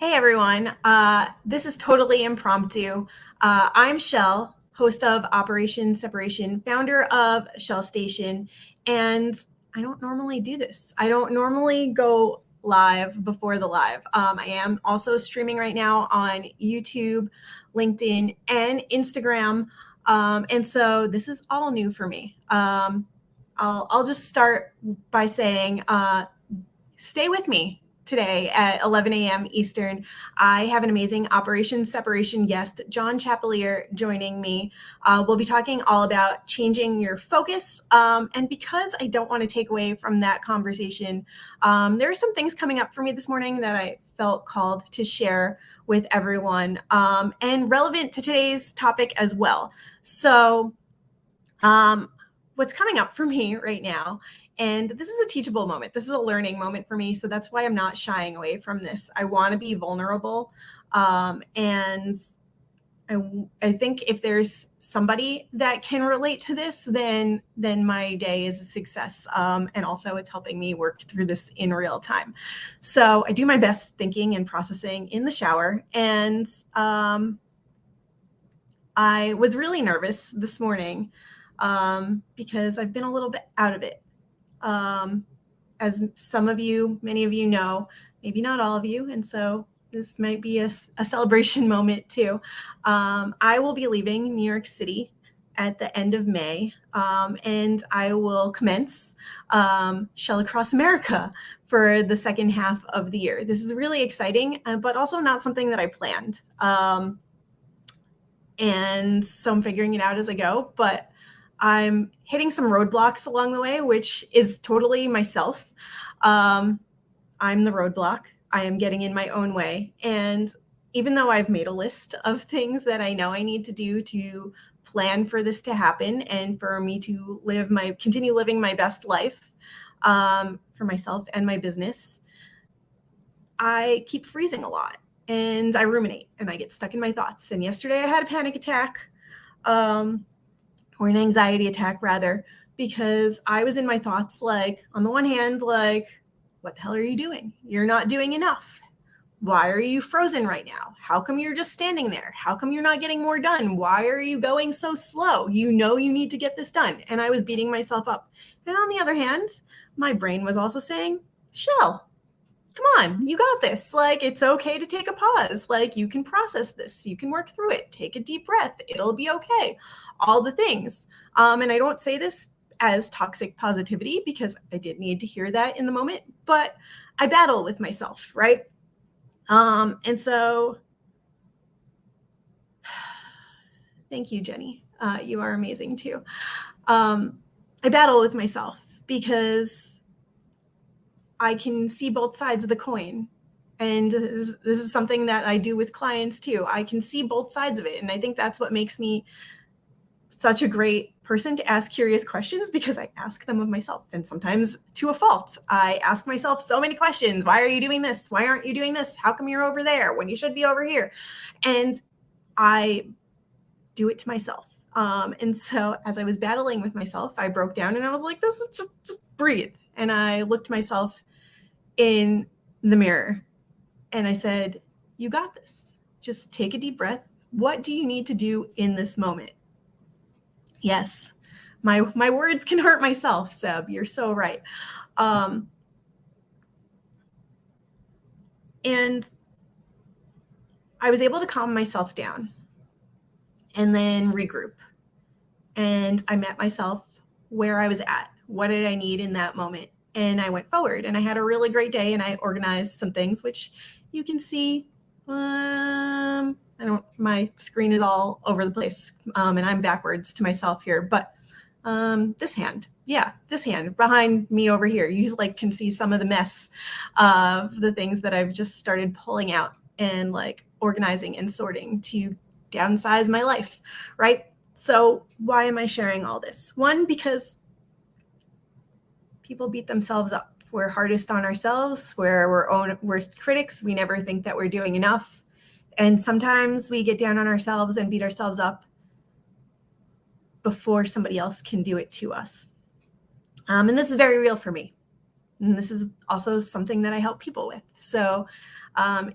Hey everyone, this is totally impromptu. I'm Shell, host of Operation Separation, founder of Shell Station, and I don't normally do this. I don't normally go live before the live. I am also streaming right now on YouTube, LinkedIn, and Instagram, and so this is all new for me. I'll just start by saying, stay with me today at 11 a.m. Eastern. I have an amazing Operation Separation guest, John Chapelier, joining me. We'll be talking all about changing your focus. And because I don't want to take away from that conversation, there are some things coming up for me this morning that I felt called to share with everyone and relevant to today's topic as well. So, what's coming up for me right now, and this is a teachable moment, this is a learning moment for me, so that's why I'm not shying away from this. I want to be vulnerable, and I think if there's somebody that can relate to this, then my day is a success, and also it's helping me work through this in real time. So I do my best thinking and processing in the shower, and I was really nervous this morning because I've been a little bit out of it. Um, as some of you, many of you know, maybe not all of you, and so this might be a celebration moment too. I will be leaving New York City at the end of May, and I will commence Shell Across America for the second half of the year. This is really exciting, but also not something that I planned. And so I'm figuring it out as I go, but I'm hitting some roadblocks along the way, which is totally myself. I'm the roadblock. I am getting in my own way. And even though I've made a list of things that I know I need to do to plan for this to happen and for me to continue living my best life for myself and my business, I keep freezing a lot and I ruminate and I get stuck in my thoughts. And yesterday I had a panic attack, or an anxiety attack rather, because I was in my thoughts, like, on the one hand, like, what the hell are you doing? You're not doing enough. Why are you frozen right now? How come you're just standing there? How come you're not getting more done? Why are you going so slow? You know you need to get this done. And I was beating myself up. And on the other hand, my brain was also saying, Shell, come on, you got this. Like, it's okay to take a pause. Like, you can process this. You can work through it. Take a deep breath. It'll be okay. All the things. And I don't say this as toxic positivity because I did need to hear that in the moment, but I battle with myself, right? And so thank you, Jenny. You are amazing too. I battle with myself because I can see both sides of the coin. And this is something that I do with clients too. I can see both sides of it. And I think that's what makes me such a great person to ask curious questions, because I ask them of myself, and sometimes to a fault. I ask myself so many questions. Why are you doing this? Why aren't you doing this? How come you're over there when you should be over here? And I do it to myself. And so as I was battling with myself, I broke down and I was like, this is just breathe. And I looked myself in the mirror and I said, you got this. Just take a deep breath. What do you need to do in this moment? Yes, my words can hurt myself, Seb. You're so right. And I was able to calm myself down and then regroup. And I met myself where I was at. What did I need in that moment? And I went forward and I had a really great day and I organized some things, which you can see. My screen is all over the place, and I'm backwards to myself here, but this hand behind me over here, you like can see some of the mess of the things that I've just started pulling out and like organizing and sorting to downsize my life, right? So why am I sharing all this? One, because people beat themselves up. We're hardest on ourselves. We're our own worst critics. We never think that we're doing enough. And sometimes we get down on ourselves and beat ourselves up before somebody else can do it to us. And this is very real for me. And this is also something that I help people with. So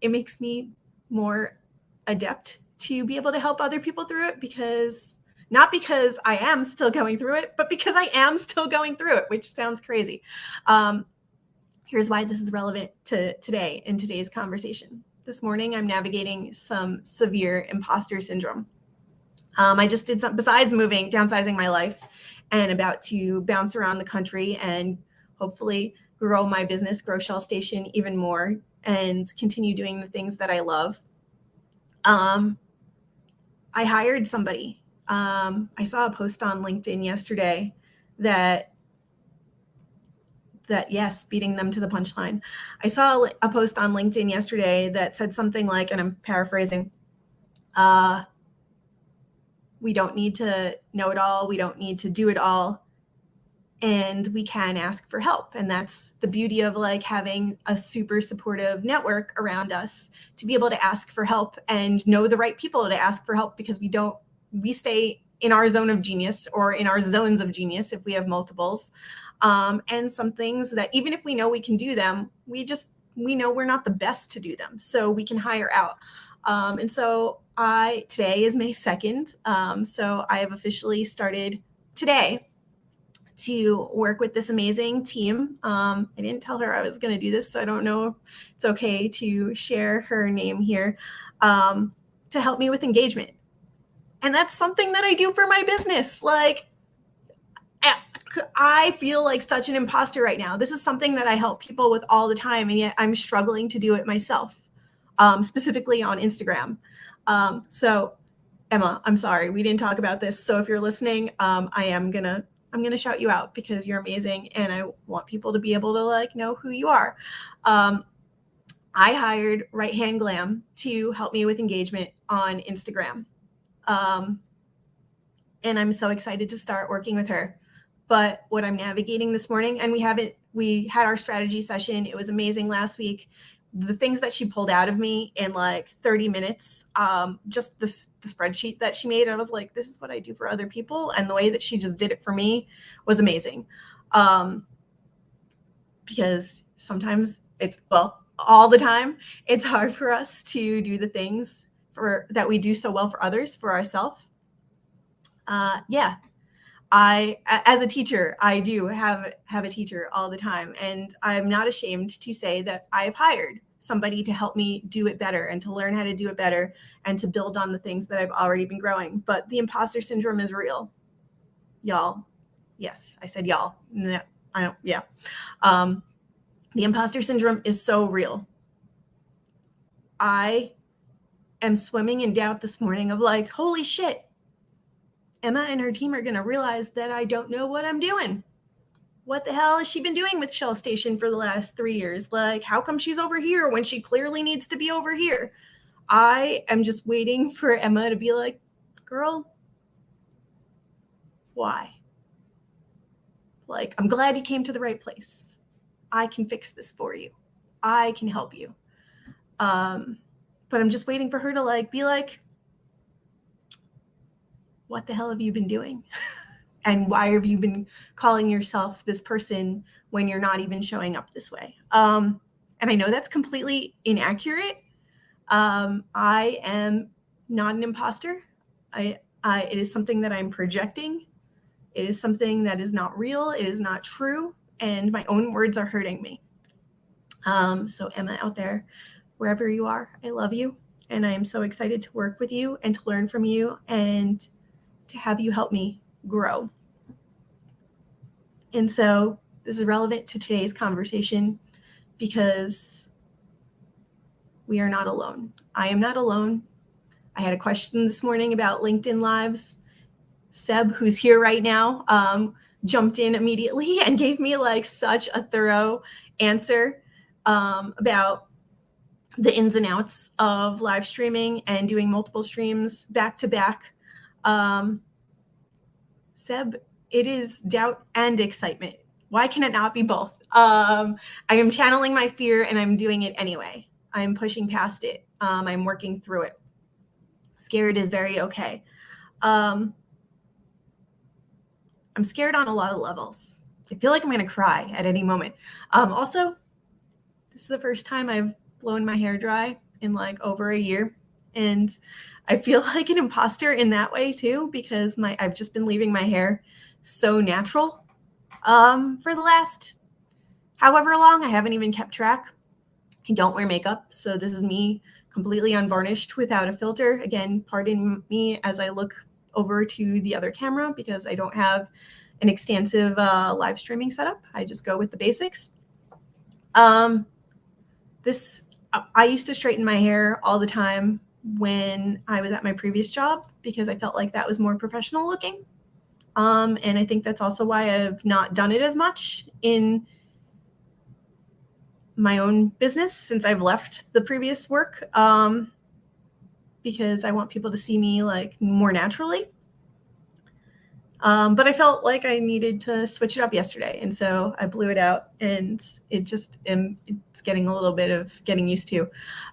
it makes me more adept to be able to help other people through it, because not because I am still going through it, but because I am still going through it, which sounds crazy. Here's why this is relevant to today in today's conversation. This morning, I'm navigating some severe imposter syndrome. I just did some, besides moving, downsizing my life, and about to bounce around the country and hopefully grow my business, grow Shell Station even more, and continue doing the things that I love. I hired somebody. I saw a post on LinkedIn yesterday that yes, beating them to the punchline. I saw a post on LinkedIn yesterday that said something like, and I'm paraphrasing, we don't need to know it all. We don't need to do it all. And we can ask for help. And that's the beauty of like having a super supportive network around us, to be able to ask for help and know the right people to ask for help, because we stay in our zone of genius, or in our zones of genius if we have multiples. And some things that even if we know we can do them, we know we're not the best to do them. So we can hire out. And so today is May 2nd. So I have officially started today to work with this amazing team. I didn't tell her I was going to do this, so I don't know if it's okay to share her name here, to help me with engagement. And that's something that I do for my business. Like, I feel like such an imposter right now. This is something that I help people with all the time, and yet I'm struggling to do it myself, specifically on Instagram. So Emma, I'm sorry, we didn't talk about this. So if you're listening, I'm gonna shout you out, because you're amazing, and I want people to be able to like know who you are. I hired Right Hand Glam to help me with engagement on Instagram. And I'm so excited to start working with her. But what I'm navigating this morning, and we had our strategy session. It was amazing last week. The things that she pulled out of me in like 30 minutes, just the spreadsheet that she made, I was like, this is what I do for other people. And the way that she just did it for me was amazing. Because sometimes all the time, it's hard for us to do the things that we do so well for others, for ourselves. As a teacher, I do have a teacher all the time, and I'm not ashamed to say that I've hired somebody to help me do it better, and to learn how to do it better, and to build on the things that I've already been growing. But the imposter syndrome is real, y'all. Yes, I said y'all. No, I don't. Yeah. The imposter syndrome is so real. I am swimming in doubt this morning of like, holy shit, Emma and her team are going to realize that I don't know what I'm doing. What the hell has she been doing with Shell Station for the last 3 years? Like, how come she's over here when she clearly needs to be over here? I am just waiting for Emma to be like, girl, why? Like, I'm glad you came to the right place. I can fix this for you. I can help you. But I'm just waiting for her to like be like, what the hell have you been doing? And why have you been calling yourself this person when you're not even showing up this way? And I know that's completely inaccurate. I am not an imposter. It is something that I'm projecting. It is something that is not real. It is not true. And my own words are hurting me. So Emma out there, wherever you are, I love you. And I am so excited to work with you and to learn from you and to have you help me grow. And so this is relevant to today's conversation, because we are not alone. I am not alone. I had a question this morning about LinkedIn Lives. Seb, who's here right now, jumped in immediately and gave me like such a thorough answer about the ins and outs of live streaming and doing multiple streams back to back. Seb, it is doubt and excitement. Why can it not be both? I am channeling my fear and I'm doing it anyway. I'm pushing past it. I'm working through it. Scared is very okay. I'm scared on a lot of levels. I feel like I'm going to cry at any moment. Also, this is the first time I've blown my hair dry in like over a year. And I feel like an imposter in that way too, because I've just been leaving my hair so natural for the last however long. I haven't even kept track. I don't wear makeup, so this is me completely unvarnished without a filter. Again, pardon me as I look over to the other camera because I don't have an extensive live streaming setup. I just go with the basics. I used to straighten my hair all the time when I was at my previous job because I felt like that was more professional looking. And I think that's also why I've not done it as much in my own business since I've left the previous work, because I want people to see me like more naturally. But I felt like I needed to switch it up yesterday. And so I blew it out, and it's getting a little bit of getting used to.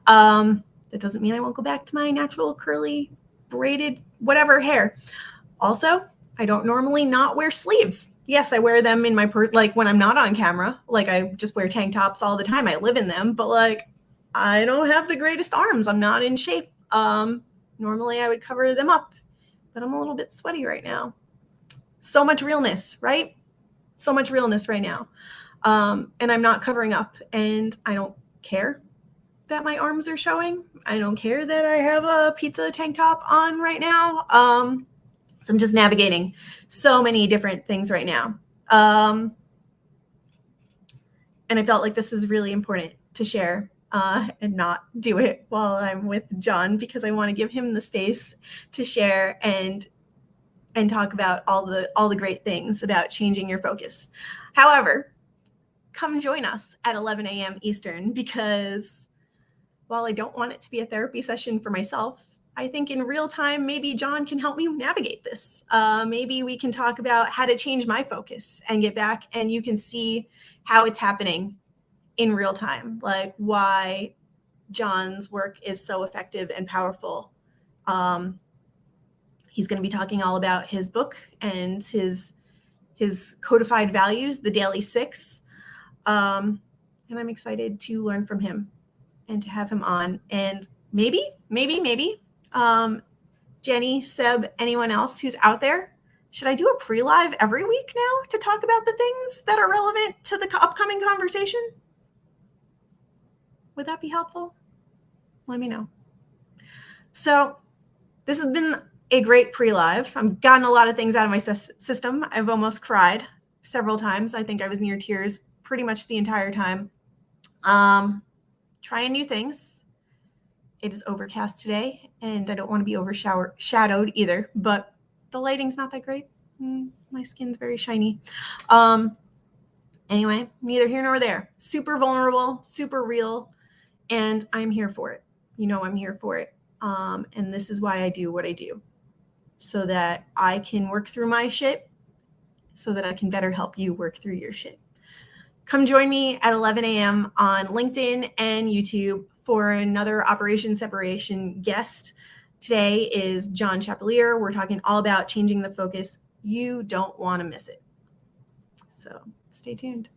That doesn't mean I won't go back to my natural curly braided whatever hair. Also, I don't normally not wear sleeves. Yes, I wear them in my like when I'm not on camera. Like I just wear tank tops all the time. I live in them, but like I don't have the greatest arms. I'm not in shape. Normally I would cover them up, but I'm a little bit sweaty right now. So much realness, right? So much realness right now. And I'm not covering up, and I don't care that my arms are showing. I don't care that I have a pizza tank top on right now. So I'm just navigating so many different things right now. And I felt like this was really important to share and not do it while I'm with John, because I want to give him the space to share and talk about all the great things about changing your focus. However, come join us at 11 a.m. Eastern, because while I don't want it to be a therapy session for myself, I think in real time, maybe John can help me navigate this. Maybe we can talk about how to change my focus and get back, and you can see how it's happening in real time, like why John's work is so effective and powerful. He's going to be talking all about his book and his codified values, the Daily Six. And I'm excited to learn from him and to have him on. And maybe, Jenny, Seb, anyone else who's out there, should I do a pre-live every week now to talk about the things that are relevant to the upcoming conversation? Would that be helpful? Let me know. So this has been a great pre-live. I've gotten a lot of things out of my system. I've almost cried several times. I think I was near tears pretty much the entire time. Trying new things. It is overcast today, and I don't want to be overshadowed either, but the lighting's not that great. My skin's very shiny. Anyway, neither here nor there. Super vulnerable, super real, and I'm here for it. You know I'm here for it. And this is why I do what I do, so that I can work through my shit, so that I can better help you work through your shit. Come join me at 11 a.m. on LinkedIn and YouTube for another Operation Separation guest. Today is John Chapelier. We're talking all about changing the focus. You don't want to miss it. So stay tuned.